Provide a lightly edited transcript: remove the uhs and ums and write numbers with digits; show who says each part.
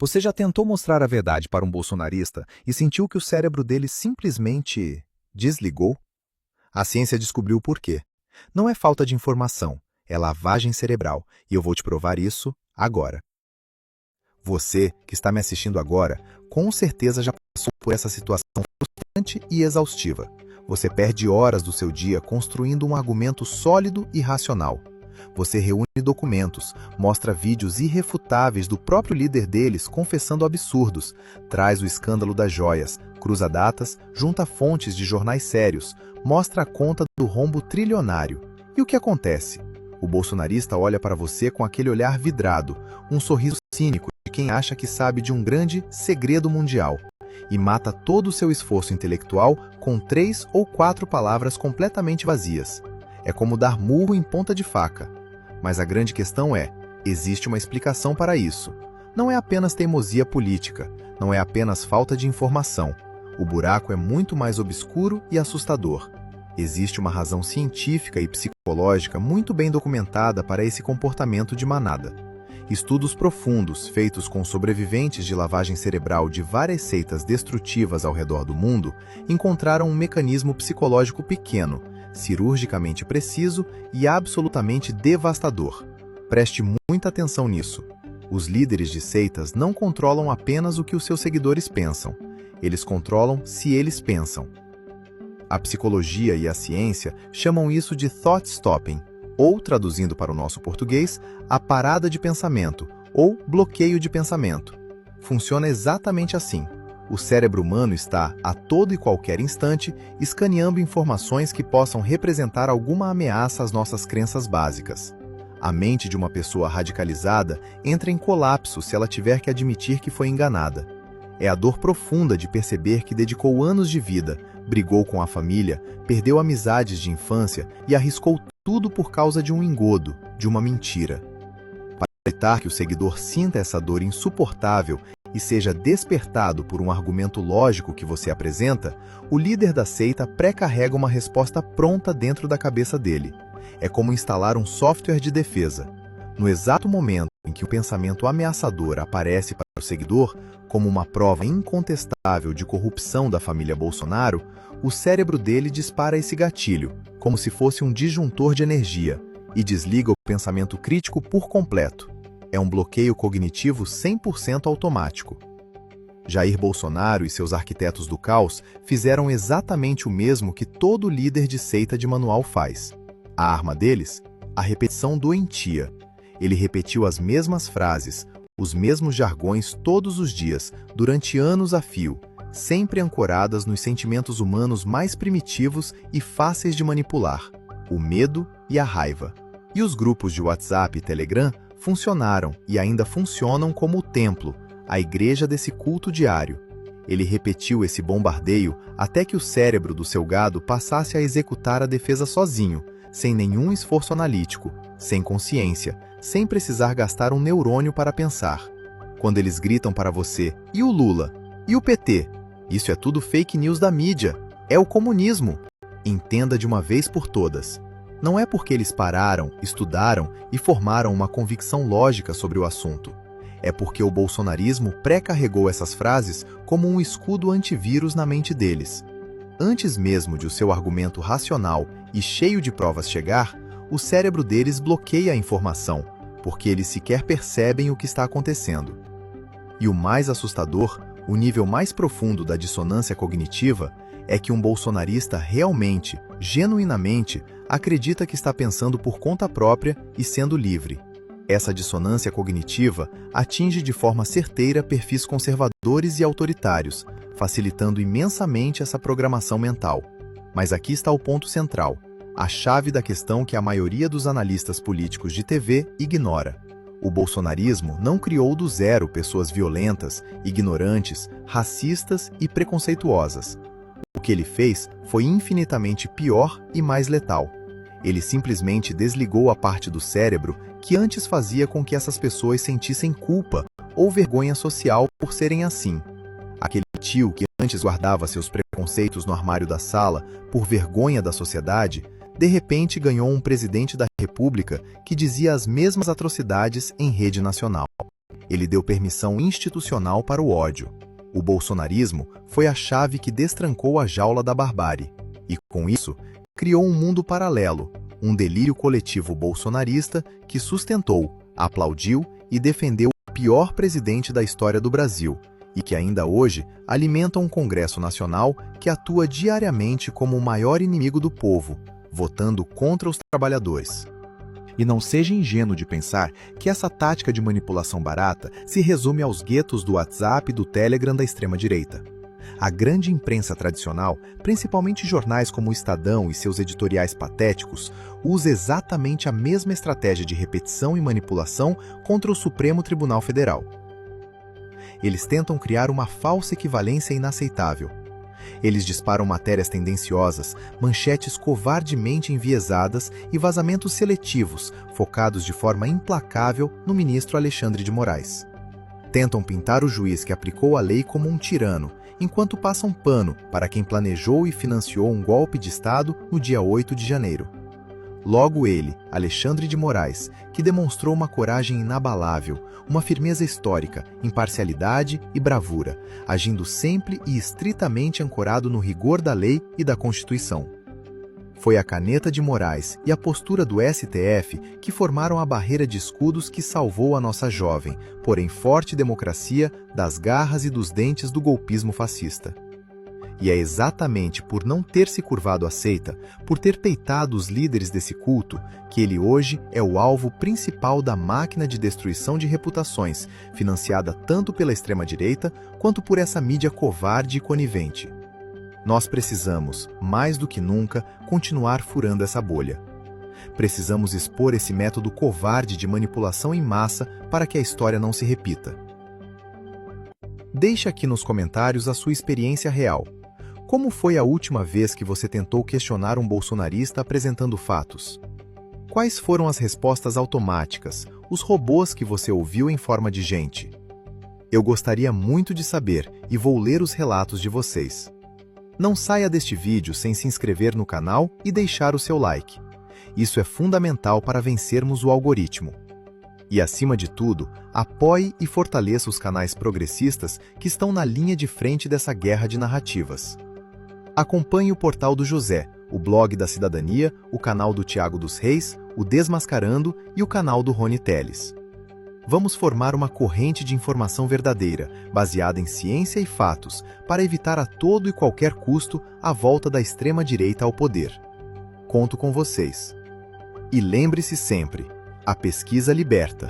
Speaker 1: Você já tentou mostrar a verdade para um bolsonarista e sentiu que o cérebro dele simplesmente desligou? A ciência descobriu o porquê. Não é falta de informação, é lavagem cerebral, e eu vou te provar isso agora. Você, que está me assistindo agora, com certeza já passou por essa situação frustrante e exaustiva. Você perde horas do seu dia construindo um argumento sólido e racional. Você reúne documentos, mostra vídeos irrefutáveis do próprio líder deles confessando absurdos, traz o escândalo das joias, cruza datas, junta fontes de jornais sérios, mostra a conta do rombo trilionário. E o que acontece? O bolsonarista olha para você com aquele olhar vidrado, um sorriso cínico de quem acha que sabe de um grande segredo mundial, e mata todo o seu esforço intelectual com 3 ou 4 palavras completamente vazias. É como dar murro em ponta de faca. Mas a grande questão é, existe uma explicação para isso. Não é apenas teimosia política, não é apenas falta de informação. O buraco é muito mais obscuro e assustador. Existe uma razão científica e psicológica muito bem documentada para esse comportamento de manada. Estudos profundos feitos com sobreviventes de lavagem cerebral de várias seitas destrutivas ao redor do mundo encontraram um mecanismo psicológico pequeno, cirurgicamente preciso e absolutamente devastador. Preste muita atenção nisso. Os líderes de seitas não controlam apenas o que os seus seguidores pensam. Eles controlam se eles pensam. A psicologia e a ciência chamam isso de thought stopping, ou, traduzindo para o nosso português, a parada de pensamento, ou bloqueio de pensamento. Funciona exatamente assim. O cérebro humano está, a todo e qualquer instante, escaneando informações que possam representar alguma ameaça às nossas crenças básicas. A mente de uma pessoa radicalizada entra em colapso se ela tiver que admitir que foi enganada. É a dor profunda de perceber que dedicou anos de vida, brigou com a família, perdeu amizades de infância e arriscou tudo por causa de um engodo, de uma mentira. Para evitar que o seguidor sinta essa dor insuportável e seja despertado por um argumento lógico que você apresenta, o líder da seita pré-carrega uma resposta pronta dentro da cabeça dele. É como instalar um software de defesa. No exato momento em que o pensamento ameaçador aparece para o seguidor, como uma prova incontestável de corrupção da família Bolsonaro, o cérebro dele dispara esse gatilho, como se fosse um disjuntor de energia, e desliga o pensamento crítico por completo. É um bloqueio cognitivo 100% automático. Jair Bolsonaro e seus arquitetos do caos fizeram exatamente o mesmo que todo líder de seita de manual faz. A arma deles? A repetição doentia. Ele repetiu as mesmas frases, os mesmos jargões todos os dias, durante anos a fio, sempre ancoradas nos sentimentos humanos mais primitivos e fáceis de manipular, o medo e a raiva. E os grupos de WhatsApp e Telegram funcionaram e ainda funcionam como o templo, a igreja desse culto diário. Ele repetiu esse bombardeio até que o cérebro do seu gado passasse a executar a defesa sozinho, sem nenhum esforço analítico, sem consciência, sem precisar gastar um neurônio para pensar. Quando eles gritam para você, e o Lula? E o PT? Isso é tudo fake news da mídia. É o comunismo. Entenda de uma vez por todas. Não é porque eles pararam, estudaram e formaram uma convicção lógica sobre o assunto. É porque o bolsonarismo pré-carregou essas frases como um escudo antivírus na mente deles. Antes mesmo de o seu argumento racional e cheio de provas chegar, o cérebro deles bloqueia a informação, porque eles sequer percebem o que está acontecendo. E o mais assustador, o nível mais profundo da dissonância cognitiva, é que um bolsonarista realmente, genuinamente, acredita que está pensando por conta própria e sendo livre. Essa dissonância cognitiva atinge de forma certeira perfis conservadores e autoritários, facilitando imensamente essa programação mental. Mas aqui está o ponto central, a chave da questão que a maioria dos analistas políticos de TV ignora. O bolsonarismo não criou do zero pessoas violentas, ignorantes, racistas e preconceituosas. O que ele fez foi infinitamente pior e mais letal. Ele simplesmente desligou a parte do cérebro que antes fazia com que essas pessoas sentissem culpa ou vergonha social por serem assim. Aquele tio que antes guardava seus preconceitos no armário da sala por vergonha da sociedade, de repente ganhou um presidente da República que dizia as mesmas atrocidades em rede nacional. Ele deu permissão institucional para o ódio. O bolsonarismo foi a chave que destrancou a jaula da barbárie. E, com isso, criou um mundo paralelo, um delírio coletivo bolsonarista que sustentou, aplaudiu e defendeu o pior presidente da história do Brasil, e que ainda hoje alimenta um Congresso Nacional que atua diariamente como o maior inimigo do povo, votando contra os trabalhadores. E não seja ingênuo de pensar que essa tática de manipulação barata se resume aos guetos do WhatsApp e do Telegram da extrema-direita. A grande imprensa tradicional, principalmente jornais como o Estadão e seus editoriais patéticos, usa exatamente a mesma estratégia de repetição e manipulação contra o Supremo Tribunal Federal. Eles tentam criar uma falsa equivalência inaceitável. Eles disparam matérias tendenciosas, manchetes covardemente enviesadas e vazamentos seletivos, focados de forma implacável no ministro Alexandre de Moraes. Tentam pintar o juiz que aplicou a lei como um tirano, enquanto passam pano para quem planejou e financiou um golpe de Estado no dia 8 de janeiro. Logo ele, Alexandre de Moraes, que demonstrou uma coragem inabalável, uma firmeza histórica, imparcialidade e bravura, agindo sempre e estritamente ancorado no rigor da lei e da Constituição. Foi a caneta de Moraes e a postura do STF que formaram a barreira de escudos que salvou a nossa jovem, porém forte democracia das garras e dos dentes do golpismo fascista. E é exatamente por não ter se curvado à seita, por ter peitado os líderes desse culto, que ele hoje é o alvo principal da máquina de destruição de reputações, financiada tanto pela extrema-direita quanto por essa mídia covarde e conivente. Nós precisamos, mais do que nunca, continuar furando essa bolha. Precisamos expor esse método covarde de manipulação em massa para que a história não se repita. Deixe aqui nos comentários a sua experiência real. Como foi a última vez que você tentou questionar um bolsonarista apresentando fatos? Quais foram as respostas automáticas, os robôs que você ouviu em forma de gente? Eu gostaria muito de saber e vou ler os relatos de vocês. Não saia deste vídeo sem se inscrever no canal e deixar o seu like. Isso é fundamental para vencermos o algoritmo. E, acima de tudo, apoie e fortaleça os canais progressistas que estão na linha de frente dessa guerra de narrativas. Acompanhe o Portal do José, o blog da Cidadania, o canal do Tiago dos Reis, o Desmascarando e o canal do Rony Telles. Vamos formar uma corrente de informação verdadeira, baseada em ciência e fatos, para evitar a todo e qualquer custo a volta da extrema-direita ao poder. Conto com vocês. E lembre-se sempre, a pesquisa liberta.